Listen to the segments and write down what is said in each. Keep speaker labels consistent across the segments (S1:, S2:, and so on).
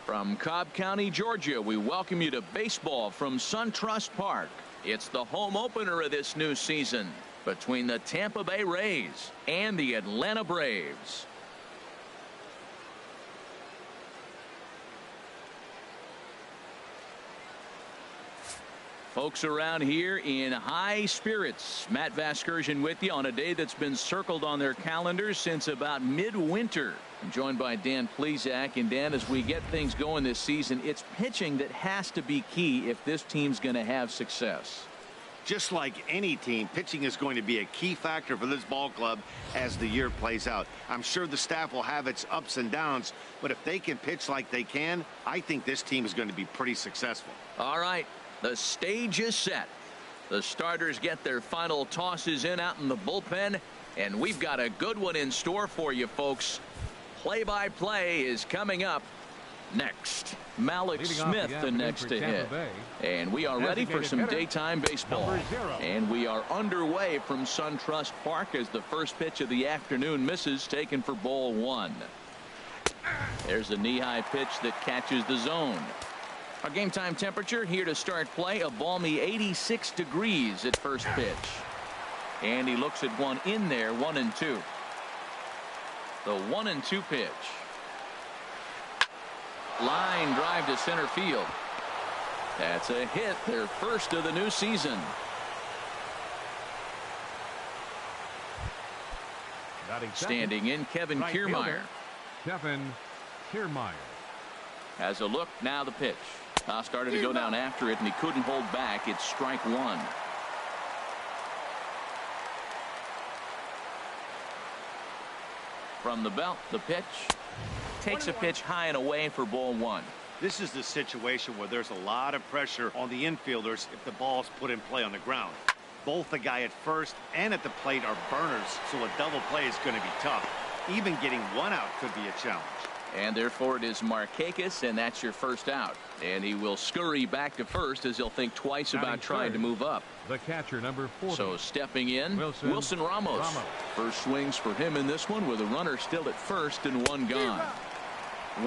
S1: From Cobb County, Georgia, we welcome you to baseball from SunTrust Park. It's the home opener of this new season between the Tampa Bay Rays and the Atlanta Braves. Folks around here in high spirits. Matt Vasgersian with you on a day that's been circled on their calendars since about midwinter. I'm joined by Dan Plesac. And Dan, as we get things going this season, it's pitching that has to be key if this team's going to have success.
S2: Just like any team, pitching is going to be a key factor for this ball club as the year plays out. I'm sure the staff will have its ups and downs, but if they can pitch like they can, I think this team is going to be pretty successful.
S1: All right. The stage is set. The starters get their final tosses in out in the bullpen, and we've got a good one in store for you folks. Play-by-play is coming up next. Malik Smith the next to hit. And we are ready for some daytime baseball. And we are underway from SunTrust Park as the first pitch of the afternoon misses, taken for ball one. There's a knee-high pitch that catches the zone. Our game time temperature here to start play, a balmy 86 degrees at first pitch. And he looks at one in there, 1-2. The 1-2 pitch. Line drive to center field. That's a hit, their first of the new season. Standing in, Kevin Kiermaier.
S3: Kevin Kiermaier
S1: has a look, now the pitch. Started to go down after it, and he couldn't hold back. It's strike one. From the belt, the pitch. Takes a pitch high and away for ball one.
S2: This is the situation where there's a lot of pressure on the infielders if the ball's put in play on the ground. Both the guy at first and at the plate are burners, so a double play is going to be tough. Even getting one out could be a challenge.
S1: And therefore it is Markakis, and that's your first out. And he will scurry back to first as he'll think twice about trying to move up.
S3: The catcher, number 40.
S1: So stepping in, Wilson Ramos. First swings for him in this one with a runner still at first and one gone.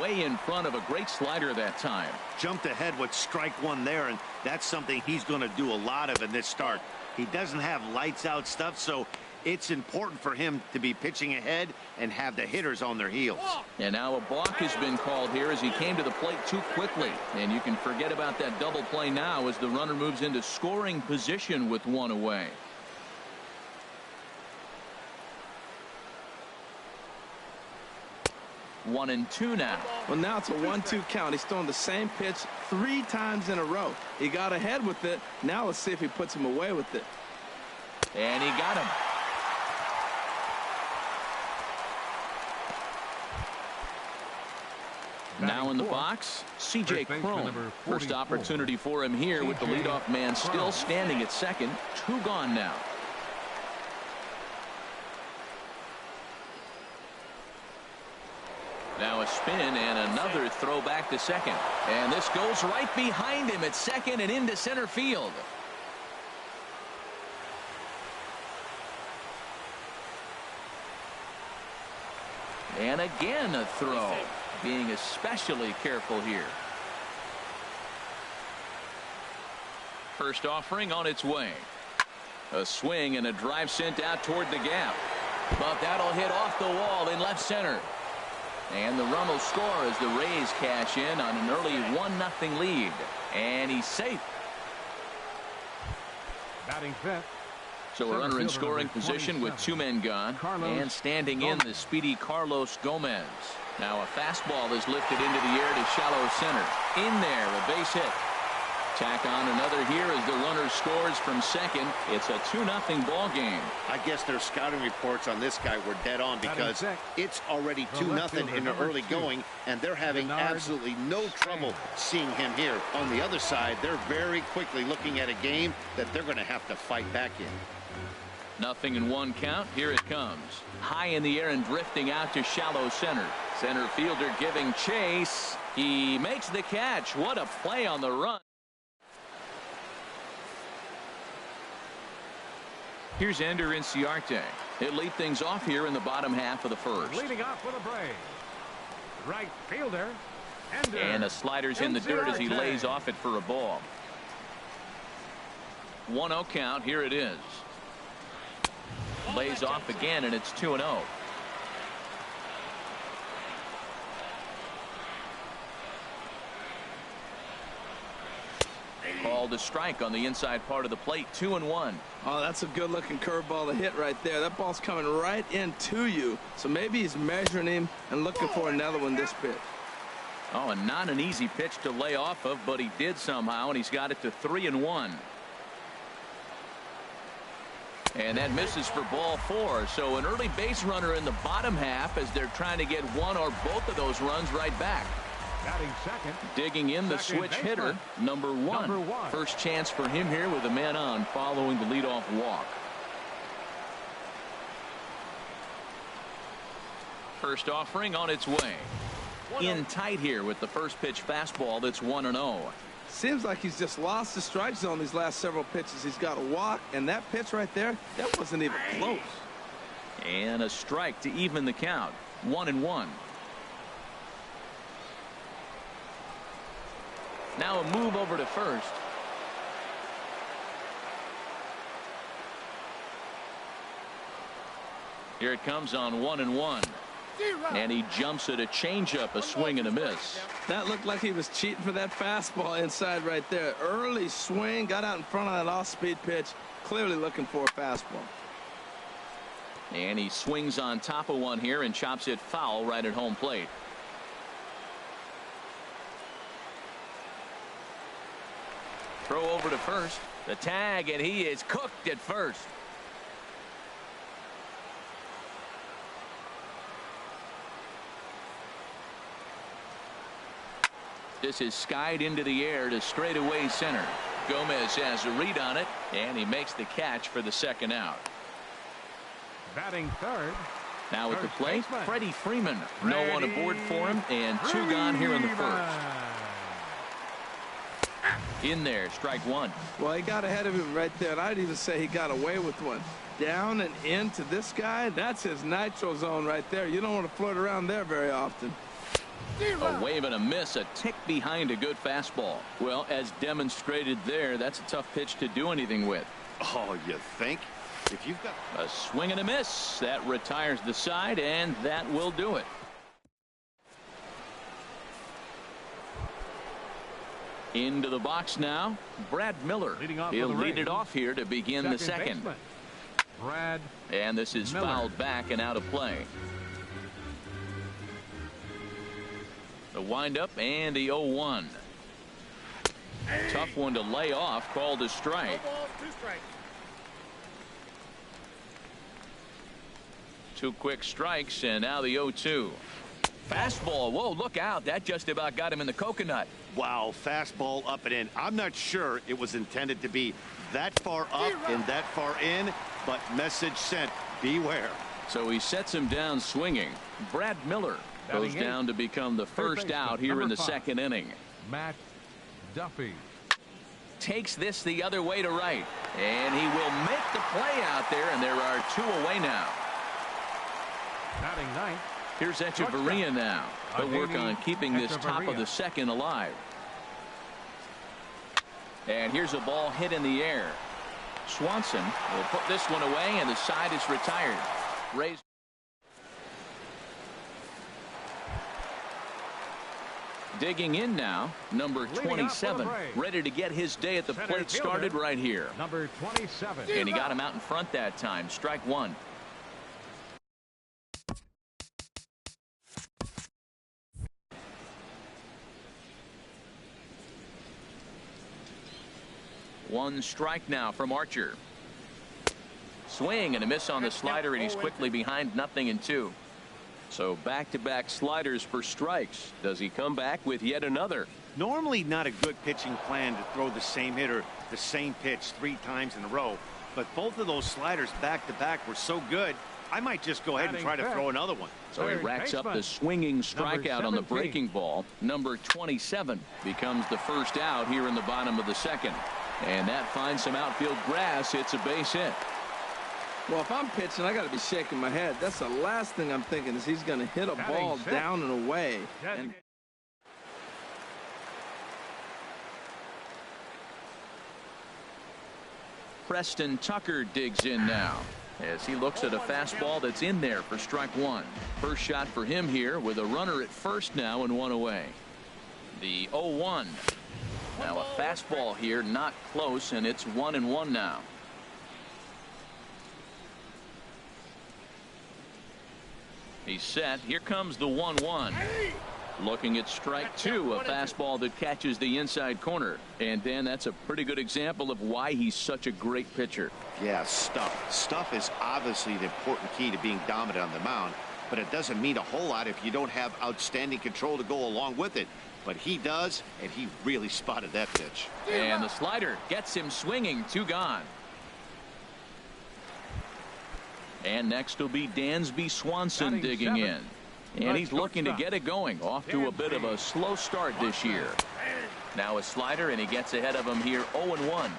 S1: Way in front of a great slider that time.
S2: Jumped ahead with strike one there, and that's something he's going to do a lot of in this start. He doesn't have lights out stuff, so it's important for him to be pitching ahead and have the hitters on their heels.
S1: And now a balk has been called here as he came to the plate too quickly. And you can forget about that double play now as the runner moves into scoring position with one away. 1-2 now.
S4: Well, now it's a 1-2 count. He's throwing the same pitch 3 times in a row. He got ahead with it. Now let's see if he puts him away with it.
S1: And he got him. Now in the box, C.J. Cron. First opportunity for him here with the leadoff man still standing at second. 2 gone now. Now a spin and another throw back to second. And this goes right behind him at second and into center field. And again a throw. Being especially careful here. First offering on its way. A swing and a drive sent out toward the gap. But that'll hit off the wall in left center. And the run will score as the Rays cash in on an early 1-0 lead. And he's safe.
S3: Batting fifth.
S1: So a runner in scoring position with 2 men gone. And standing in the speedy Carlos Gomez. Now a fastball is lifted into the air to shallow center. In there, a base hit. Tack on another here as the runner scores from second. It's a 2-0 ball game.
S2: I guess their scouting reports on this guy were dead on because it's already 2-0 in the early going, and they're having absolutely no trouble seeing him here. On the other side, they're very quickly looking at a game that they're going to have to fight back in.
S1: 0-1 count. Here it comes. High in the air and drifting out to shallow center. Center fielder giving chase. He makes the catch. What a play on the run. Here's Ender Inciarte. He'll lead things off here in the bottom half of the first.
S3: Leading off for the Braves, right fielder
S1: And the slider's in the dirt as he lays off it for a ball. 1-0 count. Here it is. Lays off again, and it's 2-0. Called a strike on the inside part of the plate. 2-1.
S4: Oh, that's a good-looking curveball to hit right there. That ball's coming right into you. So maybe he's measuring him and looking for another one this pitch.
S1: Oh, and not an easy pitch to lay off of, but he did somehow, and he's got it to 3-1. And that misses for ball 4. So an early base runner in the bottom half as they're trying to get one or both of those runs right back.
S3: Batting second.
S1: Digging in the switch hitter, number one. First chance for him here with a man on following the leadoff walk. First offering on its way. In tight here with the first pitch fastball that's 1-0.
S4: Seems like he's just lost the strike zone these last several pitches. He's got a walk, and that pitch right there, that wasn't even close.
S1: And a strike to even the count. 1-1. Now a move over to first. Here it comes on 1-1. And he jumps at a changeup, a swing and a miss.
S4: That looked like he was cheating for that fastball inside right there. Early swing, got out in front of that off-speed pitch, clearly looking for a fastball.
S1: And he swings on top of one here and chops it foul right at home plate. Throw over to first. The tag, and he is cooked at first. This is skied into the air to straightaway center. Gomez has a read on it, and he makes the catch for the second out.
S3: Batting third.
S1: Now at the plate, Freddie Freeman. No one aboard for him, and 2 gone here in the first. In there, strike 1.
S4: Well, he got ahead of him right there, and I'd even say he got away with one. Down and into this guy, that's his nitro zone right there. You don't want to float around there very often.
S1: A wave and a miss, a tick behind a good fastball. Well, as demonstrated there, that's a tough pitch to do anything with.
S2: Oh, you think? If you've got
S1: a swing and a miss, that retires the side, and that will do it. Into the box now, Brad Miller. He'll lead it off here to begin the second.
S3: Brad
S1: and this is
S3: Miller.
S1: Fouled back and out of play. The windup and the 0-1. Tough one to lay off, called a strike. 2 quick strikes, and now the 0-2. Fastball. Whoa, look out. That just about got him in the coconut.
S2: Wow, fastball up and in. I'm not sure it was intended to be that far up and that far in, but message sent. Beware.
S1: So he sets him down swinging. Brad Miller goes down to become the first out here in the second inning.
S3: Matt Duffy
S1: takes this the other way to right, and he will make the play out there, and there are 2 away now.
S3: Batting ninth.
S1: Here's Echeverria now. They'll work on keeping this top of the second alive. And here's a ball hit in the air. Swanson will put this one away, and the side is retired. Rays. Digging in now, number 27, ready to get his day at the plate started right here.
S3: Number 27.
S1: And he got him out in front that time. Strike 1. One strike now from Archer. Swing and a miss on the slider, and he's quickly behind 0-2. So back-to-back sliders for strikes. Does he come back with yet another?
S2: Normally not a good pitching plan to throw the same hitter the same pitch 3 times in a row, but both of those sliders back-to-back were so good, I might just go ahead and try to throw another one.
S1: So he racks up the swinging strikeout on the breaking ball. Number 27 becomes the first out here in the bottom of the second. And that finds some outfield grass. It's a base hit.
S4: Well, if I'm pitching, I got to be shaking my head. That's the last thing I'm thinking is he's going to hit a ball down and away. And
S1: Preston Tucker digs in now as he looks at a fastball that's in there for strike one. First shot for him here with a runner at first now and one away. The 0-1. Now a fastball here, not close, and it's 1-1 now. He's set. Here comes the 1-1. Looking at strike two, a fastball that catches the inside corner. And Dan, that's a pretty good example of why he's such a great pitcher.
S2: Yeah, stuff is obviously the important key to being dominant on the mound, but it doesn't mean a whole lot if you don't have outstanding control to go along with it. But he does, and he really spotted that pitch.
S1: And the slider gets him swinging. 2 gone. And next will be Dansby Swanson digging in. And he's looking to get it going. Off to a bit of a slow start this year. Now a slider, and he gets ahead of him here. 0-1.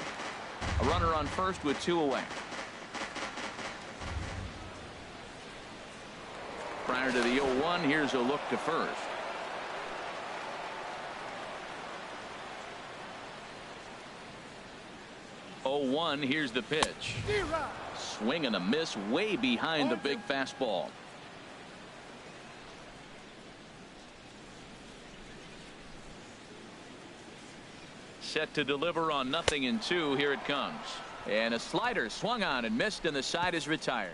S1: A runner on first with 2 away. Prior to the 0-1, here's a look to first. Here's the pitch. Swing and a miss way behind the big fastball. Set to deliver on 0-2. Here it comes. And a slider swung on and missed, and the side is retired.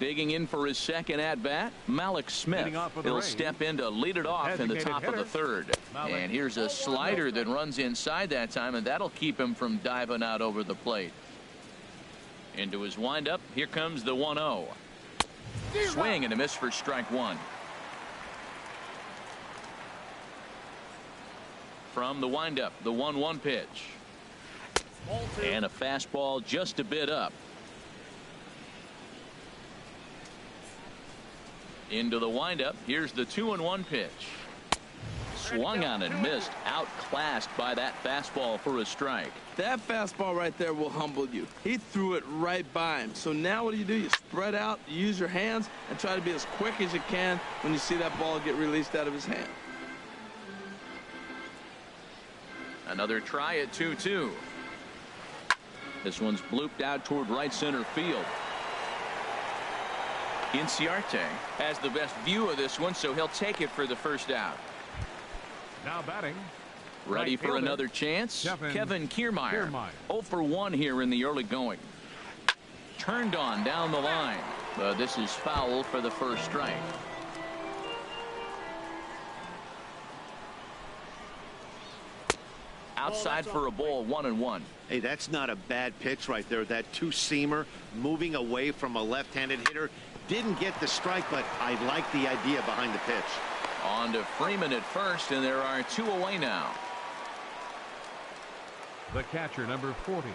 S1: Digging in for his second at bat, Malik Smith. He'll step in to lead it off in the top of the third. And here's a slider that runs inside that time, and that'll keep him from diving out over the plate. Into his windup. Here comes the 1-0. Swing and a miss for strike one. From the windup, the 1-1 pitch. And a fastball just a bit up. Into the windup. Here's the 2-1 pitch. Swung on and missed. Outclassed by that fastball for a strike.
S4: That fastball right there will humble you. He threw it right by him. So now what do? You spread out, you use your hands, and try to be as quick as you can when you see that ball get released out of his hand.
S1: Another try at 2-2. This one's blooped out toward right center field. Inciarte has the best view of this one, so he'll take it for the first out.
S3: Now batting.
S1: Ready for another chance. Kevin Kiermaier. 0 for 1 here in the early going. Turned on down the line. But this is foul for the first strike. Outside for a ball, 1-1.
S2: Hey, that's not a bad pitch right there. That two-seamer moving away from a left-handed hitter. Didn't get the strike, but I like the idea behind the pitch.
S1: On to Freeman at first, and there are 2 away now.
S3: The catcher, number 40.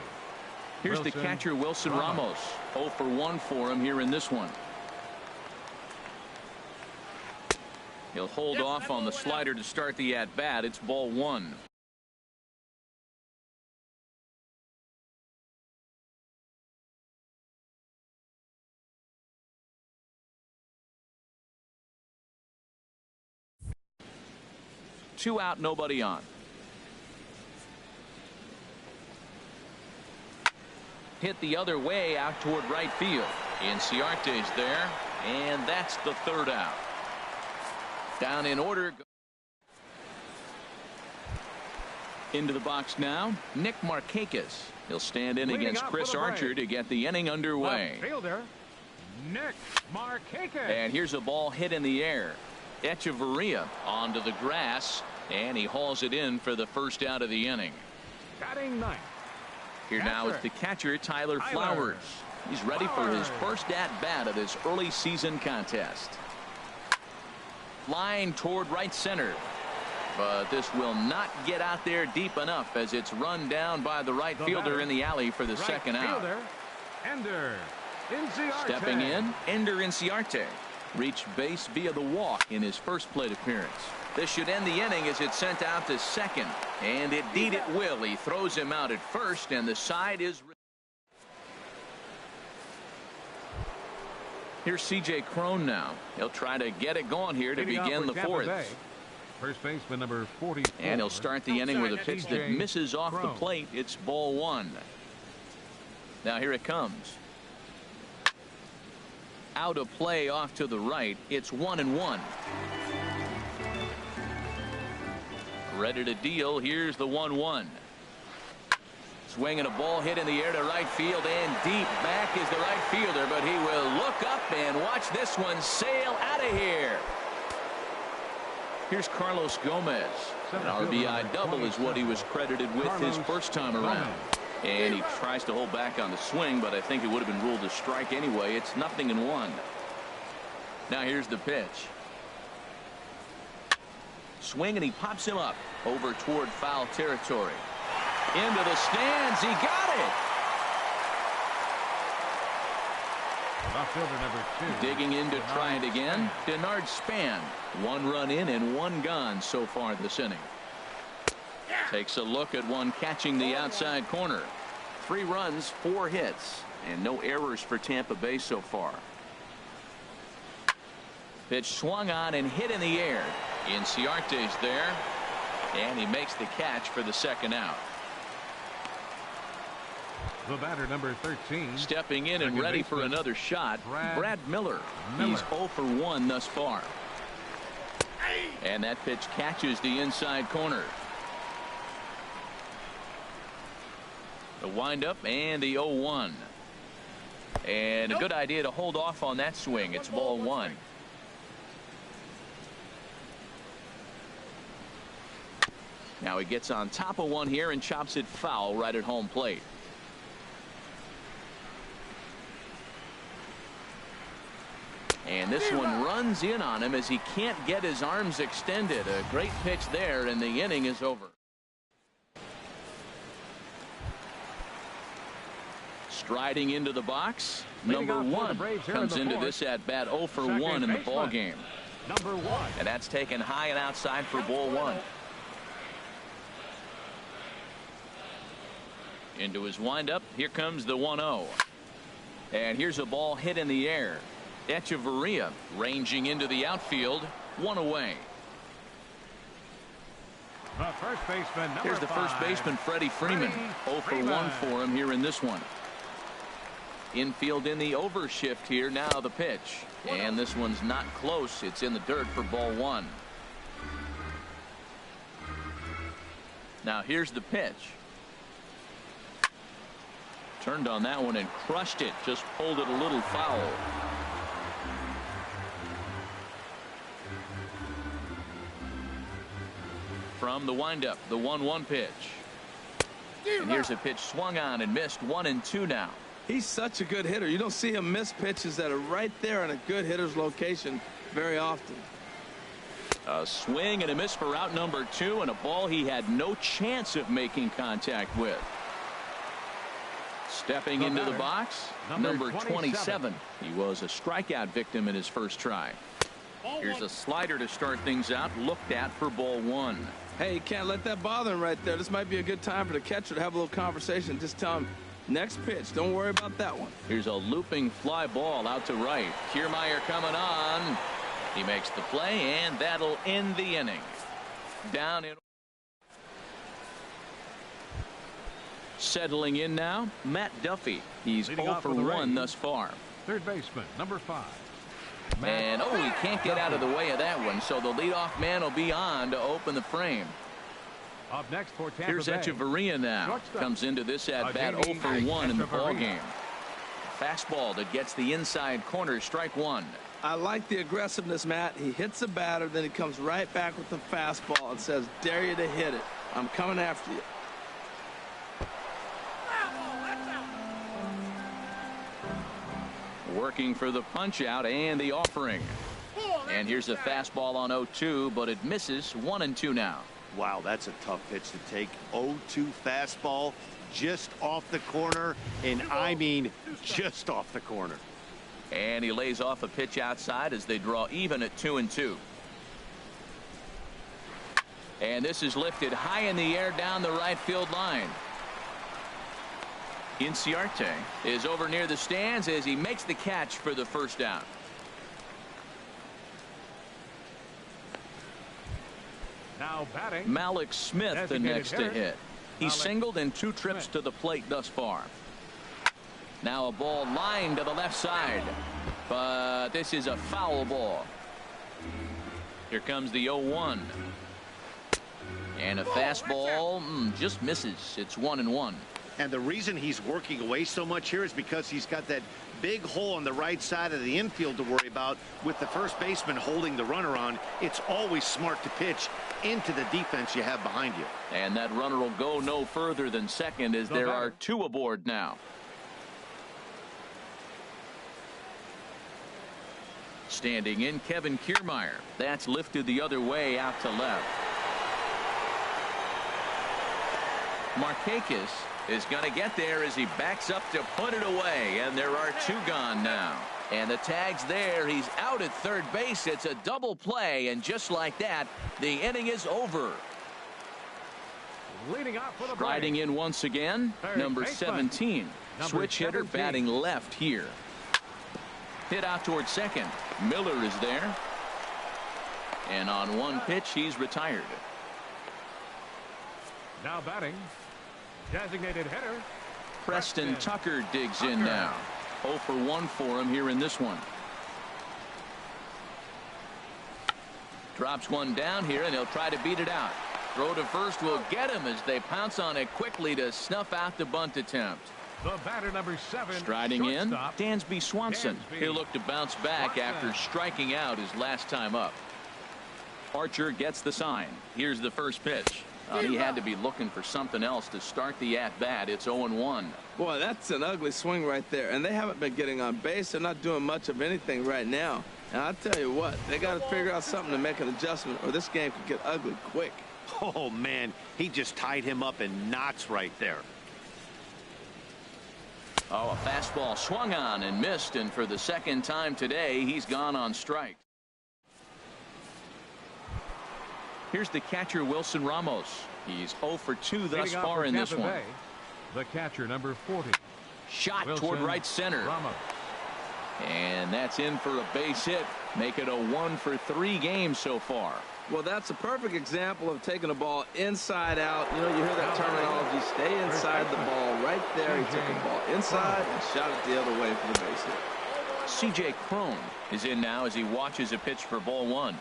S1: Here's the catcher, Wilson Ramos. 0 for 1 for him here in this one. He'll hold off on the slider to start the at-bat. It's ball 1. Two out, nobody on. Hit the other way out toward right field. Inciarte's there, and that's the third out. Down in order. Into the box now, Nick Markakis. He'll stand in against Chris Archer to get the inning underway.
S3: Fielder, Nick Markakis.
S1: And here's a ball hit in the air. Echeverria onto the grass, and he hauls it in for the first out of the inning.
S3: Batting ninth.
S1: Here now is the catcher, Tyler Flowers. He's ready for his first at-bat of this early season contest. Line toward right center. But this will not get out there deep enough as it's run down by the right fielder in the alley for the second out.
S3: Ender Inciarte.
S1: Stepping in, Ender Inciarte reached base via the walk in his first plate appearance. This should end the inning as it's sent out to second. And indeed it will. He throws him out at first, and the side is. Here's C.J. Cron now. He'll try to get it going here to begin the fourth.
S3: First baseman number 44.
S1: And he'll start the inning with a pitch that misses off the plate. It's ball one. Now here it comes. Out of play off to the right. It's 1-1. Ready to deal. Here's the 1-1. Swinging a ball hit in the air to right field, and deep back is the right fielder, but he will look up and watch this one sail out of here. Here's Carlos Gomez. An RBI double is what he was credited with his first time around. And he tries to hold back on the swing, but I think it would have been ruled a strike anyway. It's 0-1. Now here's the pitch. Swing, and he pops him up over toward foul territory. Into the stands. He got it.
S3: Outfielder number 2.
S1: Digging in to try it again. Denard Span. 1 run in and 1 gone so far this inning. Takes a look at one catching the outside corner. 3 runs, 4 hits, and no errors for Tampa Bay so far. Pitch swung on and hit in the air. Inciarte's there, and he makes the catch for the second out.
S3: The batter number 13.
S1: Stepping in and ready for another shot, Brad Miller. He's 0 for 1 thus far. And that pitch catches the inside corner. The windup and the 0-1. And a good idea to hold off on that swing. It's ball 1. Now he gets on top of one here and chops it foul right at home plate. And this one runs in on him as he can't get his arms extended. A great pitch there, and the inning is over. Striding into the box, number 1 comes into this at bat 0 for 1 in the ball game.
S3: Number 1.
S1: And that's taken high and outside for ball 1. Into his windup. Here comes the 1-0. And here's a ball hit in the air. Echeverria ranging into the outfield. 1 away.
S3: The first baseman, number
S1: Here's the first
S3: 5.
S1: baseman, Freddie Freeman. 0 for 1 for him here in this one. Infield in the overshift here. Now the pitch. And this one's not close. It's in the dirt for ball 1. Now here's the pitch. Turned on that one and crushed it. Just pulled it a little foul. From the windup, the 1-1 pitch. And here's a pitch swung on and missed. 1-2 now.
S4: He's such a good hitter. You don't see him miss pitches that are right there in a good hitter's location very often.
S1: A swing and a miss for out number 2, and a ball he had no chance of making contact with. Stepping into the box, number 27. He was a strikeout victim in his first try. Here's a slider to start things out, looked at for ball 1.
S4: Hey, you can't let that bother him right there. This might be a good time for the catcher to have a little conversation. Just tell him, next pitch, don't worry about that one.
S1: Here's a looping fly ball out to right. Kiermaier coming on. He makes the play, and that'll end the inning. Down in. Settling in now, Matt Duffy. He's 0 for 1 thus far.
S3: Third baseman, number 5.
S1: And he can't get out of the way of that one, so the leadoff man will be on to open the frame.
S3: Up next for Tampa
S1: Here's
S3: Bay.
S1: Echeverria now. Comes into this at bat 0 for 1 in the ball game. Fastball that gets the inside corner, strike 1.
S4: I like the aggressiveness, Matt. He hits a batter, then he comes right back with the fastball and says, dare you to hit it. I'm coming after you.
S1: Working for the punch out and the offering. And here's a fastball on 0-2, but it misses. 1-2 now.
S2: Wow, that's a tough pitch to take. 0-2 fastball just off the corner, and I mean just off the corner.
S1: And he lays off a pitch outside as they draw even at 2-2. And this is lifted high in the air down the right field line. Inciarte is over near the stands as he makes the catch for the first down.
S3: Now batting.
S1: Malik Smith, the next to hit. He's singled in 2 trips to the plate thus far. Now a ball lined to the left side, but this is a foul ball. Here comes the 0-1. And a fastball just misses. It's 1-1.
S2: And the reason he's working away so much here is because he's got that big hole on the right side of the infield to worry about with the first baseman holding the runner on. It's always smart to pitch into the defense you have behind you.
S1: And that runner will go no further than second as there are 2 aboard now. Standing in, Kevin Kiermaier. That's lifted the other way out to left. Markakis is going to get there as he backs up to put it away, and there are 2 gone now. And the tag's there. He's out at third base. It's a double play, and just like that, the inning is over.
S3: Leading off for the
S1: Riding in once again, number 17. Switch hitter batting left here. Hit out towards second. Miller is there. And on 1 pitch, he's retired.
S3: Now batting. Designated hitter.
S1: Preston Tucker digs in now. 0 for 1 for him here in this one. Drops one down here, and he'll try to beat it out. Throw to first will get him as they pounce on it quickly to snuff out the bunt attempt.
S3: The batter, number 7.
S1: Striding in,
S3: shortstop,
S1: Dansby Swanson. He'll look to bounce back after striking out his last time up. Archer gets the sign. Here's the first pitch. He had to be looking for something else to start the at-bat. It's 0-1.
S4: Boy, that's an ugly swing right there. And they haven't been getting on base. They're not doing much of anything right now. And I'll tell you what, they got to figure out something to make an adjustment, or this game could get ugly quick.
S2: Oh, man, he just tied him up in knots right there.
S1: Oh, a fastball swung on and missed, and for the second time today, he's gone on strike. Here's the catcher, Wilson Ramos. He's 0 for 2 thus far in this one.
S3: The catcher, number 40.
S1: Shot
S3: Wilson
S1: toward right center.
S3: Ramos.
S1: And that's in for a base hit. Make it a 1 for 3 game so far.
S4: Well, that's a perfect example of taking a ball inside out. You know, you hear that terminology, stay inside the ball. Right there, he took the ball inside and shot it the other way for the base hit.
S1: C.J. Cron is in now as he watches a pitch for ball 1.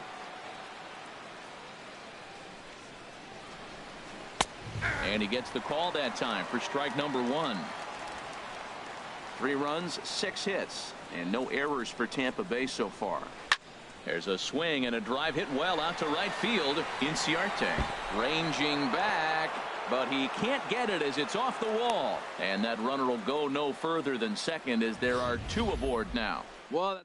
S1: And he gets the call that time for strike number 1. 3 runs, 6 hits, and no errors for Tampa Bay so far. There's a swing and a drive hit well out to right field. Inciarte ranging back, but he can't get it as it's off the wall. And that runner will go no further than second as there are 2 aboard now.
S4: Well,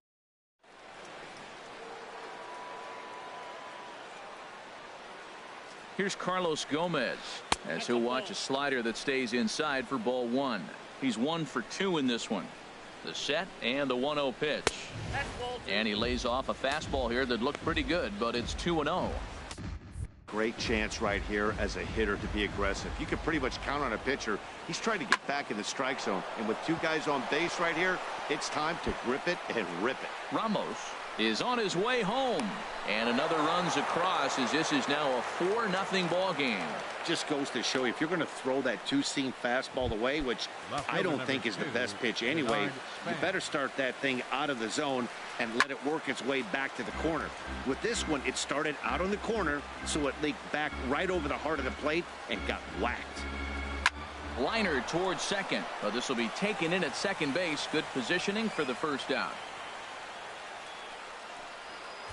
S1: here's Carlos Gomez as he'll watch a slider that stays inside for ball 1. He's 1 for 2 in this one. The set and the 1-0 pitch. And he lays off a fastball here that looked pretty good, but it's 2-0.
S2: Great chance right here as a hitter to be aggressive. You can pretty much count on a pitcher. He's trying to get back in the strike zone. And with 2 guys on base right here, it's time to grip it and rip it.
S1: Ramos is on his way home. And another runs across as this is now a 4-0 ball game.
S2: Just goes to show you, if you're going to throw that 2-seam fastball away, which I don't think is the best pitch anyway, you better start that thing out of the zone and let it work its way back to the corner. With this one, it started out on the corner, so it leaked back right over the heart of the plate and got whacked.
S1: Liner towards second, but this will be taken in at second base. Good positioning for the first out.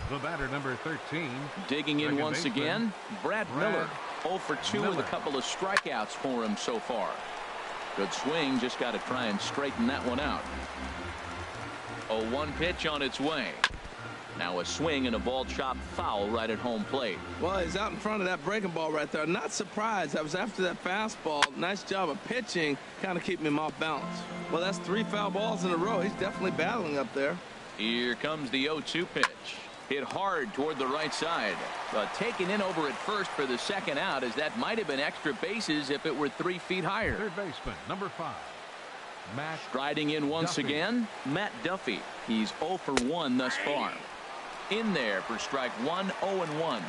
S3: The batter, number 13.
S1: Digging in once again, Brad Miller. 0 for 2 with a couple of strikeouts for him so far. Good swing, just got to try and straighten that one out. 0-1 pitch on its way. Now a swing and a ball chopped foul right at home plate.
S4: Well, he's out in front of that breaking ball right there. Not surprised. That was after that fastball. Nice job of pitching, kind of keeping him off balance. Well, that's 3 foul balls in a row. He's definitely battling up there.
S1: Here comes the 0-2 pitch. Hit hard toward the right side, but taken in over at first for the second out, as that might have been extra bases if it were 3 feet higher.
S3: Third baseman, number 5. Matt
S1: Striding in once
S3: Duffy.
S1: again, Matt Duffy. He's 0 for 1 thus far. In there for strike 1, 0-1.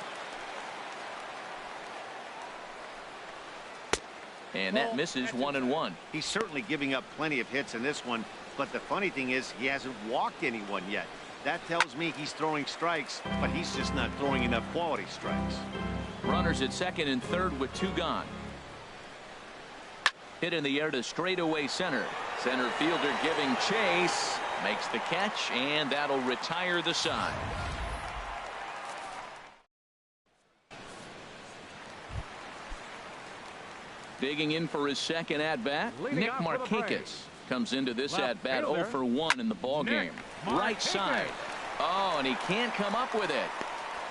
S1: And that misses 1-1.
S2: He's certainly giving up plenty of hits in this one, but the funny thing is he hasn't walked anyone yet. That tells me he's throwing strikes, but he's just not throwing enough quality strikes.
S1: Runners at second and third with 2 gone. Hit in the air to straightaway center. Center fielder giving chase. Makes the catch, and that'll retire the side. Digging in for his second at-bat, Nick Markakis comes into this at-bat 0 for 1 in the ballgame. Right side. Oh, and he can't come up with it.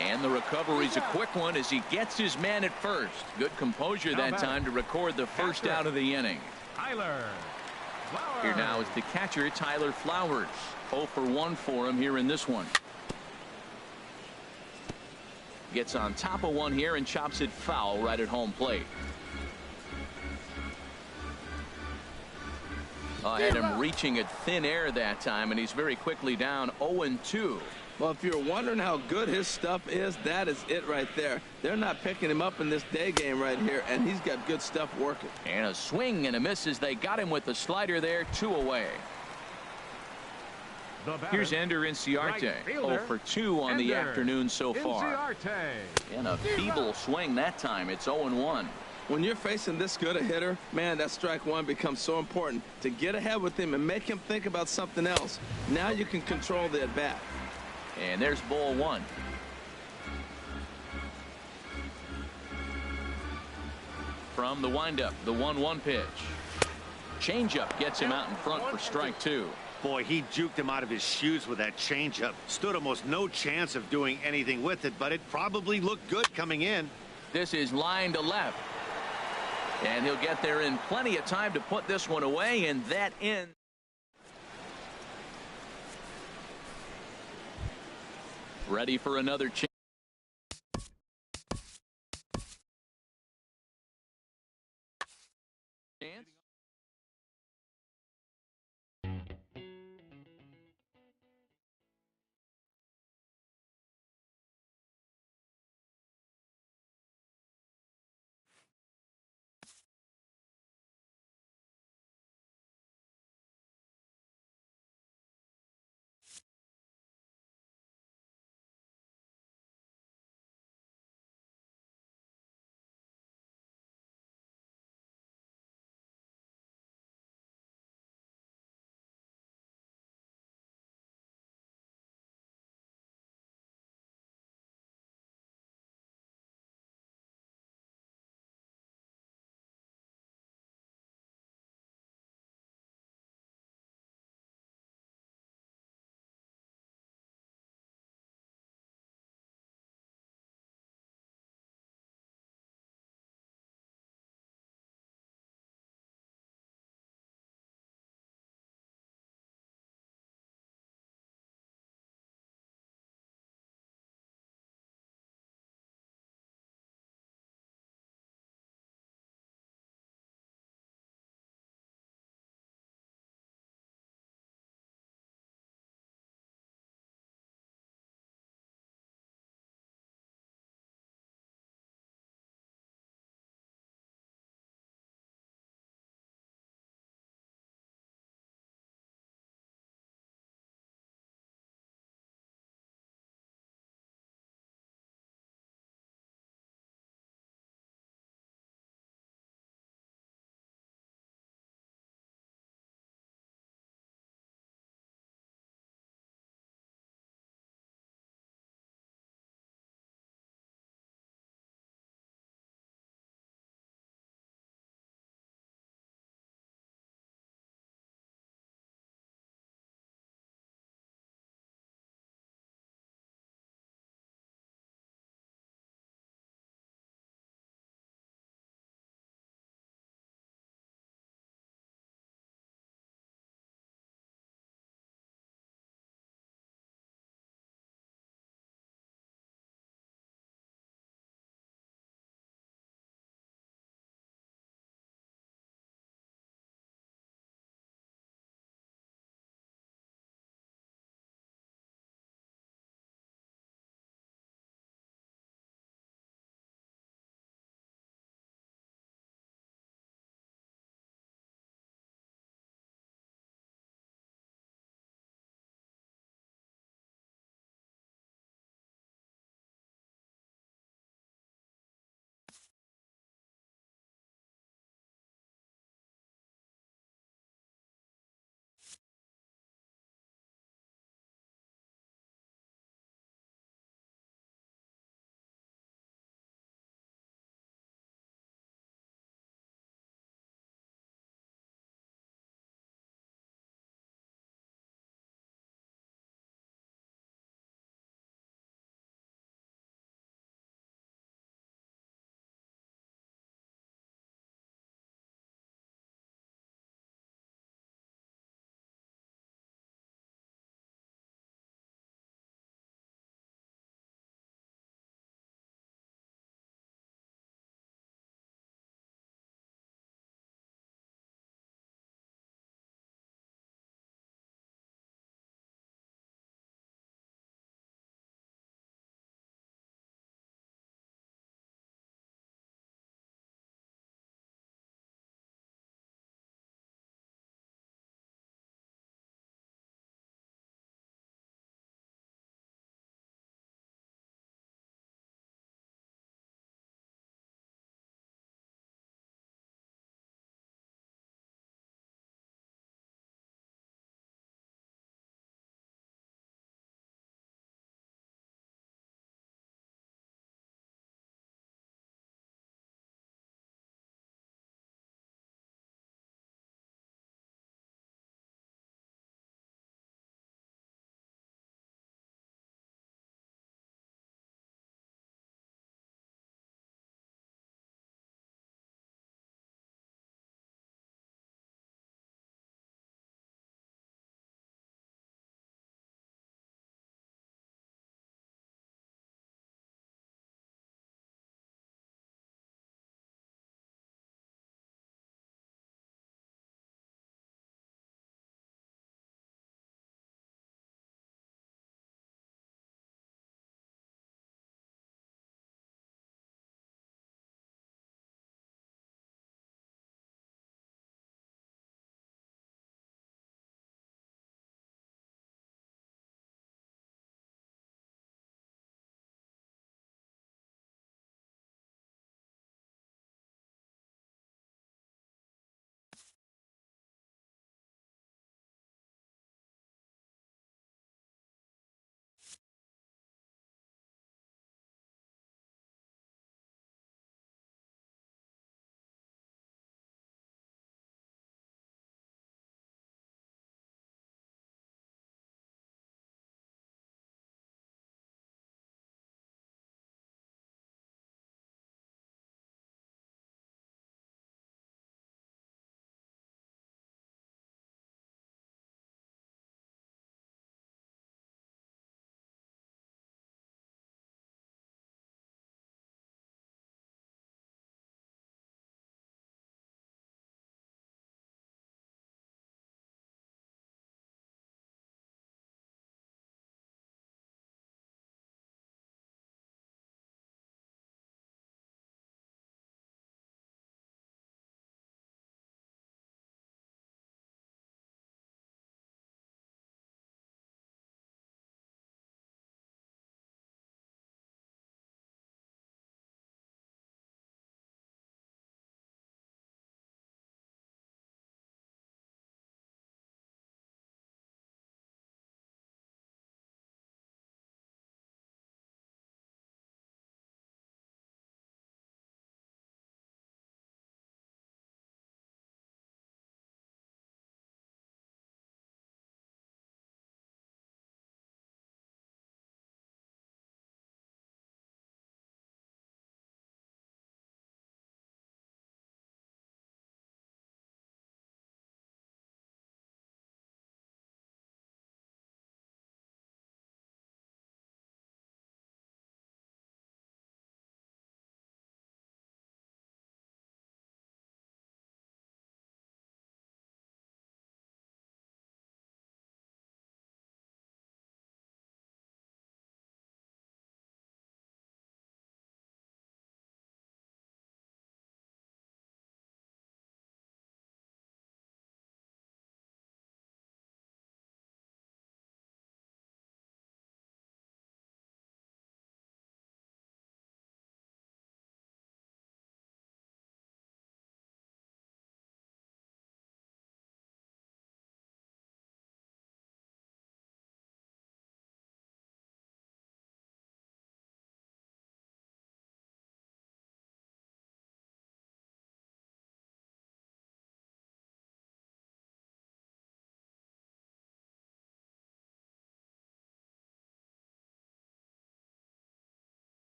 S1: And the recovery's a quick one as he gets his man at first. Good composure that time to record the first out of the inning.
S3: Tyler Flowers.
S1: Here now is the catcher, Tyler Flowers. 0 for 1 for him here in this one. Gets on top of one here and chops it foul right at home plate. Had him reaching at thin air that time, and he's very quickly down 0-2.
S4: Well, if you're wondering how good his stuff is, that is it right there. They're not picking him up in this day game right here, and he's got good stuff working.
S1: And a swing and a miss as they got him with the slider there, 2 away. Here's Ender Inciarte, 0 for 2 on the afternoon so far. And a feeble swing that time. It's 0-1.
S4: When you're facing this good a hitter, man, that strike one becomes so important to get ahead with him and make him think about something else. Now you can control the at bat.
S1: And there's ball 1. From the windup, the 1-1 pitch. Changeup gets him out in front for strike 2.
S2: Boy, he juked him out of his shoes with that changeup. Stood almost no chance of doing anything with it, but it probably looked good coming in.
S1: This is line to left. And he'll get there in plenty of time to put this one away, and that ends. Ready for another chance.